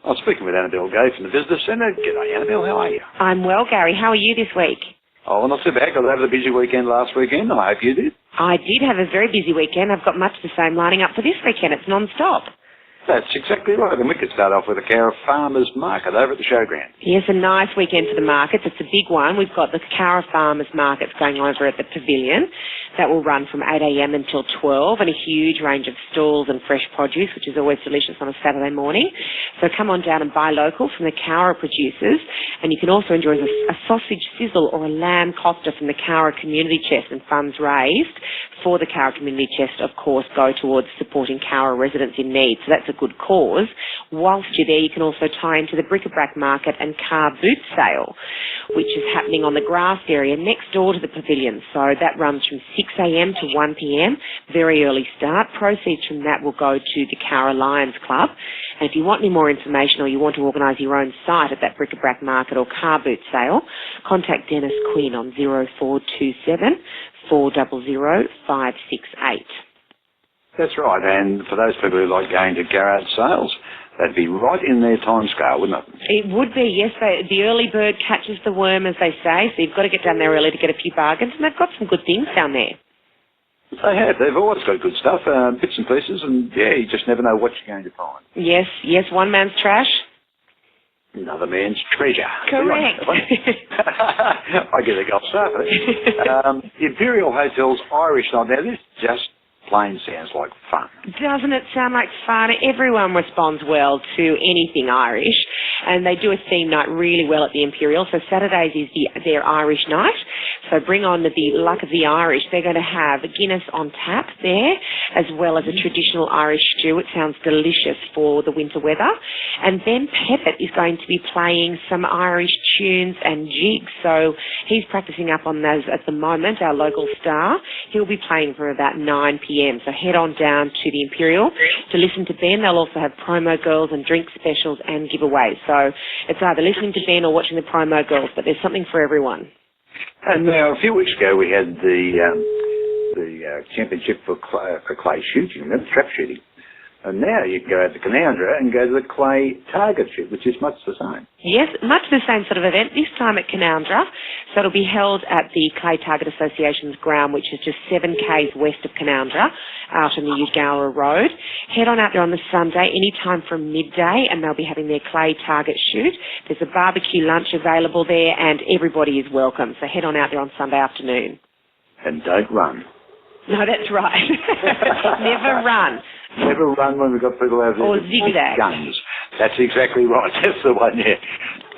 I was speaking with Annabelle Gay from the Visitor Centre. G'day, Annabelle. How are you? I'm well, Gary. How are you this week? Oh, not too bad. Got over the busy weekend last weekend. I hope you did. I did have a very busy weekend. I've got much the same lining up for this weekend. It's non-stop. That's exactly right. And we could start off with the Cowra Farmers Market over at the Showground. Yes, a nice weekend for the markets. It's a big one. We've got the Cowra Farmers Markets going over at the Pavilion. That will run from 8 a.m. until 12, and a huge range of stalls and fresh produce, which is always delicious on a Saturday morning. So come on down and buy local from the Cowra producers, and you can also enjoy a sausage sizzle or a lamb costa from the Cowra Community Chest, and funds raised for the Cowra Community Chest, of course, go towards supporting Cowra residents in need. So that's a good cause. Whilst you're there, you can also tie into the bric-a-brac market and car boot sale, which is happening on the grass area next door to the pavilion. So that runs from 6 a.m. to 1 p.m, very early start. Proceeds from that will go to the Cowra Lions Club. And if you want any more information or you want to organise your own site at that bric-a-brac market or car boot sale, contact Dennis Quinn on 0427 400 568. That's right. And for those people who like going to garage sales, that'd be right in their time scale, wouldn't it? It would be, yes. The early bird catches the worm, as they say, so you've got to get down there early to get a few bargains, and they've got some good things down there. They have. They've always got good stuff, bits and pieces, and, yeah, you just never know what you're going to find. Yes, one man's trash. Another man's treasure. Correct. I get a gold star for that. Imperial Hotel's Irish Night. Now, this just plain sounds like fun. Doesn't it sound like fun? Everyone responds well to anything Irish, and they do a theme night really well at the Imperial. So Saturdays is their Irish night. So bring on the luck of the Irish. They're going to have a Guinness on tap there, as well as a traditional Irish stew. It sounds delicious for the winter weather. And Ben Peppett is going to be playing some Irish tunes and jigs. So he's practicing up on those at the moment, our local star. He'll be playing for about 9 p.m. So head on down to the Imperial to listen to Ben. They'll also have promo girls and drink specials and giveaways. So it's either listening to Ben or watching the promo girls, but there's something for everyone. And now, a few weeks ago, we had the championship for clay shooting, trap shooting. And now you can go out to Cowra and go to the clay target shoot, which is much the same. Yes, much the same sort of event, this time at Cowra. So it'll be held at the Clay Target Association's ground, which is just 7 k's west of Cowra, out on the Ugowra Road. Head on out there on the Sunday, any time from midday, and they'll be having their clay target shoot. There's a barbecue lunch available there, and everybody is welcome. So head on out there on Sunday afternoon. And don't run. No, that's right. Never run. Never run when we've got people out there or zigzag. Guns. That's exactly right. That's the one, yeah.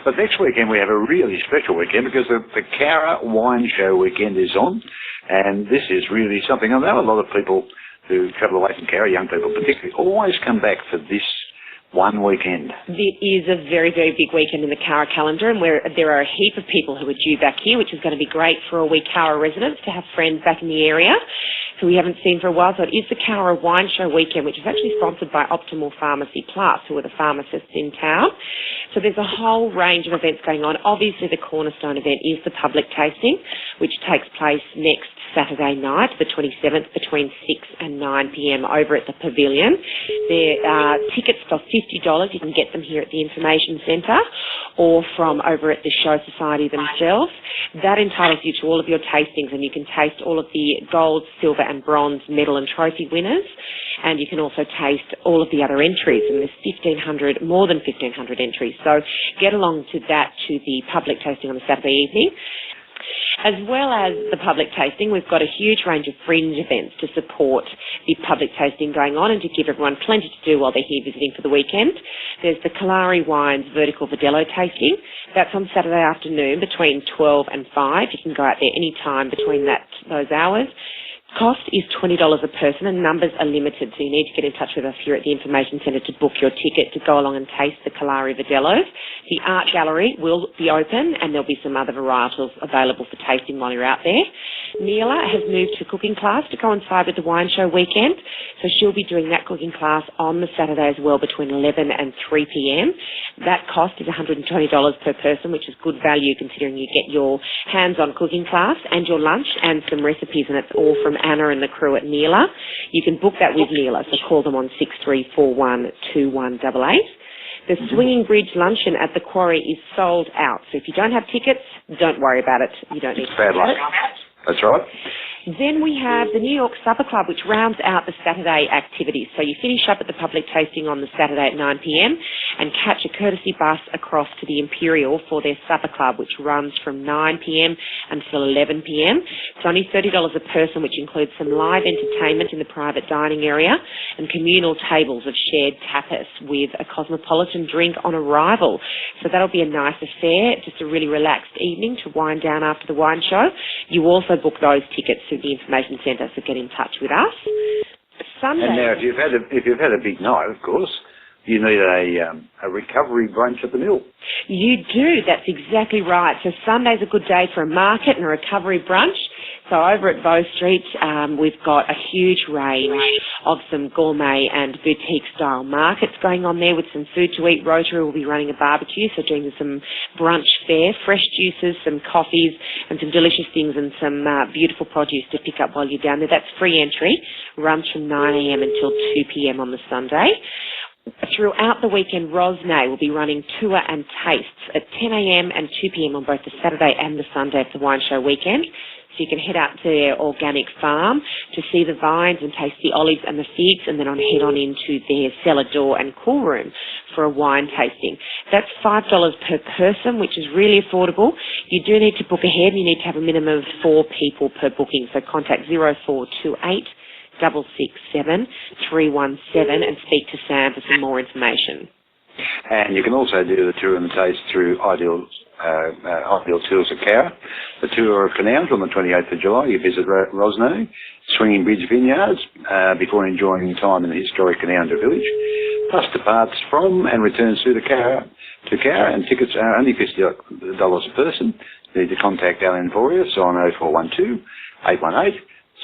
But next weekend we have a really special weekend because the Cowra Wine Show weekend is on, and this is really something. I know a lot of people who travel away from Cowra, young people particularly, always come back for this one weekend. It is a very, very big weekend in the Cowra calendar, and there are a heap of people who are due back here, which is going to be great for all we Cowra residents to have friends back in the area who we haven't seen for a while. So it is the Cowra Wine Show weekend, which is actually sponsored by Optimal Pharmacy Plus, who are the pharmacists in town. So there's a whole range of events going on. Obviously, the cornerstone event is the public tasting, which takes place next Saturday night, the 27th, between 6 and 9 p.m. over at the Pavilion. There are tickets for $50. You can get them here at the Information Centre or from over at the Show Society themselves. That entitles you to all of your tastings, and you can taste all of the gold, silver and bronze medal and trophy winners. And you can also taste all of the other entries, and there's more than 1,500 entries. So get along to that, to the public tasting on the Saturday evening. As well as the public tasting, we've got a huge range of fringe events to support the public tasting going on and to give everyone plenty to do while they're here visiting for the weekend. There's the Kalari Wines Vertical Verdelho tasting. That's on Saturday afternoon between 12 and 5. You can go out there any time between those hours. Cost is $20 a person, and numbers are limited, so you need to get in touch with us here at the Information Centre to book your ticket to go along and taste the Kalari Verdelhos. The art gallery will be open, and there'll be some other varietals available for tasting while you're out there. Neela has moved to cooking class to coincide with the wine show weekend, so she'll be doing that cooking class on the Saturday as well between 11 and 3 p.m. That cost is $120 per person, which is good value considering you get your hands-on cooking class and your lunch and some recipes, and it's all from Anna and the crew at Neela. You can book that with Neela, so call them on 6341 2188. The Swinging Bridge luncheon at the Quarry is sold out. So if you don't have tickets, don't worry about it. You don't need to Bad luck. That's right. Then we have the New York Supper Club, which rounds out the Saturday activities. So you finish up at the public tasting on the Saturday at 9 p.m. and catch a courtesy bus across to the Imperial for their Supper Club, which runs from 9 p.m. until 11 p.m. It's only $30 a person, which includes some live entertainment in the private dining area and communal tables of shared tapas with a cosmopolitan drink on arrival. So that'll be a nice affair, just a really relaxed evening to wind down after the wine show. You also book those tickets through the information centre, so get in touch with us. Sunday. And now, if you've had a big night, of course, you need a recovery brunch at the mill. You do. That's exactly right. So Sunday's a good day for a market and a recovery brunch. So over at Bow Street, we've got a huge range of some gourmet and boutique-style markets going on there with some food to eat. Rotary will be running a barbecue, so doing some brunch fare, fresh juices, some coffees, and some delicious things and some beautiful produce to pick up while you're down there. That's free entry. Runs from 9 a.m. until 2 p.m. on the Sunday. Throughout the weekend, Rosnay will be running tour and tastes at 10 a.m. and 2 p.m. on both the Saturday and the Sunday of the wine show weekend. So you can head out to their organic farm to see the vines and taste the olives and the figs, and then head on into their cellar door and cool room for a wine tasting. That's $5 per person, which is really affordable. You do need to book ahead, and you need to have a minimum of 4 people per booking. So contact 0428 667 317 and speak to Sam for some more information. And you can also do the tour and the taste through Ideal Tours at Cowra. The tour of Canals on the 28th of July. You visit Rosnay, Swinging Bridge Vineyards, before enjoying time in the historic Canals village. Plus departs from and returns through Cowra, and tickets are only $50 a person. You need to contact Alan for us on 0412 818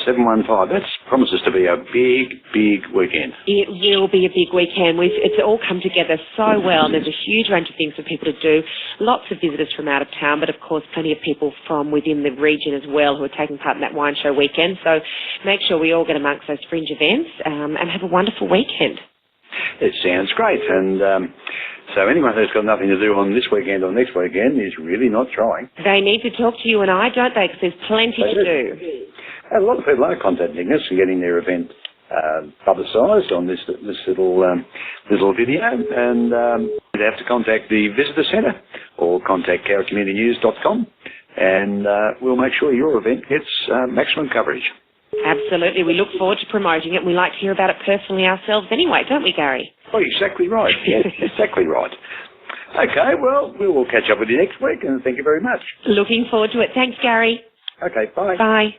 715. That promises to be a big, big weekend. It will be a big weekend. It's all come together so well. There's a huge range of things for people to do. Lots of visitors from out of town, but of course plenty of people from within the region as well who are taking part in that wine show weekend. So make sure we all get amongst those fringe events and have a wonderful weekend. It sounds great. And so anyone who's got nothing to do on this weekend or next weekend is really not trying. They need to talk to you and I, don't they? Because there's plenty to do. A lot of people are contacting us and getting their event publicised on this little video, and they have to contact the visitor centre or contact cowracommunitynews.com, and we'll make sure your event gets maximum coverage. Absolutely. We look forward to promoting it. We like to hear about it personally ourselves anyway, don't we, Gary? Oh, exactly right. Yes, exactly right. Okay, well, we will catch up with you next week, and thank you very much. Looking forward to it. Thanks, Gary. Okay, bye. Bye.